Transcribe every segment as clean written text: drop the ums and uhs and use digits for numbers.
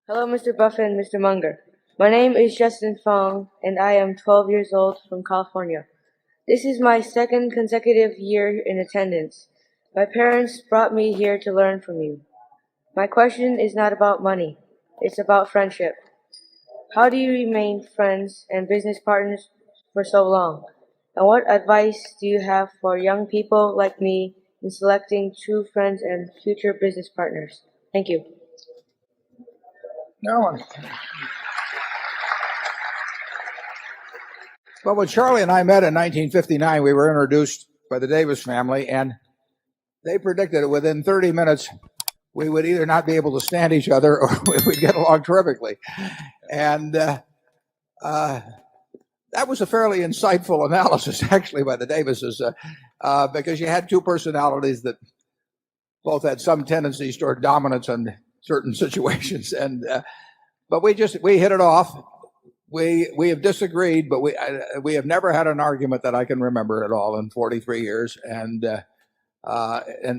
Hello, Mr. Buffett and Mr. Munger. My name is Justin Fong, and I am 12 years old from California. This is my second consecutive year in attendance. My parents brought me here to learn from you. My question is not about money. It's about friendship. How do you remain friends and business partners for so long? And what advice do you have for young people like me in selecting true friends and future business partners? Thank you. No one. Well, when Charlie and I met in 1959, we were introduced by the Davis family, and they predicted that within 30 minutes we would either not be able to stand each other or we would get along terrifically. And that was a fairly insightful analysis, actually, by the Davises, because you had two personalities that both had some tendencies toward dominance in certain situations, and but we hit it off. We have disagreed, but we have never had an argument that I can remember at all in 43 years, and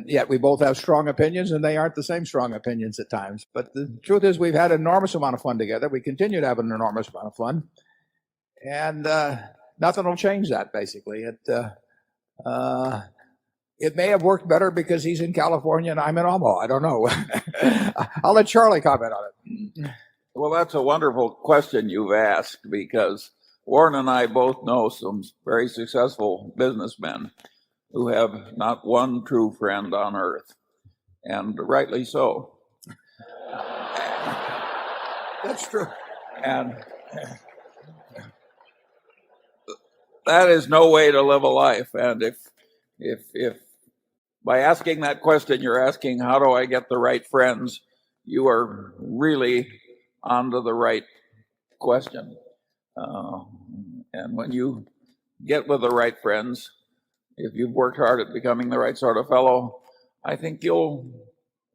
yet we both have strong opinions, and they aren't the same strong opinions at times. But the truth is, we've had an enormous amount of fun together. We continue to have an enormous amount of fun, and nothing will change that. Basically, it may have worked better because he's in California and I'm in Omaha. I don't know. I'll let Charlie comment on it. Well, that's a wonderful question you've asked, because Warren and I both know some very successful businessmen who have not one true friend on earth, and rightly so. That's true. And that is no way to live a life. And if by asking that question you're asking, how do I get the right friends, you are really onto the right question. And when you get with the right friends, if you've worked hard at becoming the right sort of fellow, I think you'll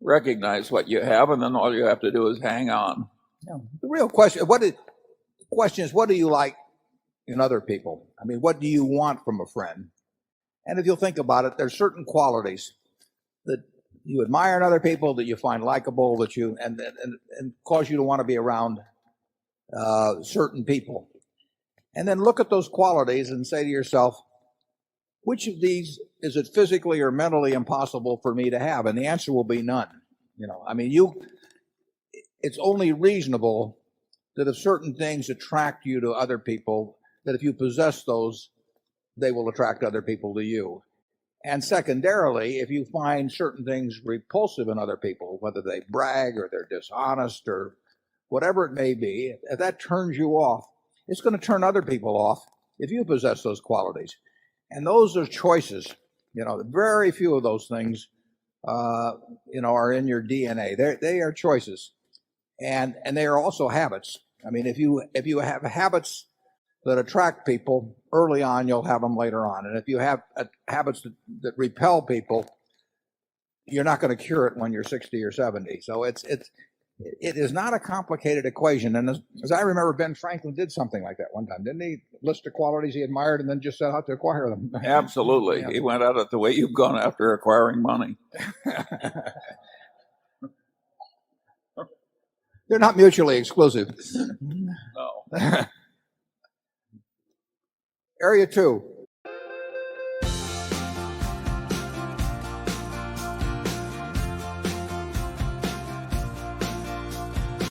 recognize what you have, and then all you have to do is hang on. Yeah. The real question, is, what do you like in other people? I mean, what do you want from a friend? And if you'll think about it, there's certain qualities that you admire in other people, that you find likable, that you and cause you to want to be around certain people. And then look at those qualities and say to yourself, which of these is it physically or mentally impossible for me to have? And the answer will be none. I mean, it's only reasonable that if certain things attract you to other people, that if you possess those, they will attract other people to you. And secondarily, if you find certain things repulsive in other people, whether they brag or they're dishonest or whatever it may be, if that turns you off, it's going to turn other people off if you possess those qualities. And those are choices. Very few of those things, are in your DNA. They are choices, and they are also habits. I mean, if you have habits that attract people early on, you'll have them later on. And if you have habits that repel people, you're not going to cure it when you're 60 or 70. So it is not a complicated equation. And as I remember, Ben Franklin did something like that one time, didn't he? List the qualities he admired and then just set out to acquire them. Absolutely. Yeah. He went at it the way you've gone after acquiring money. They're not mutually exclusive. No. Area 2.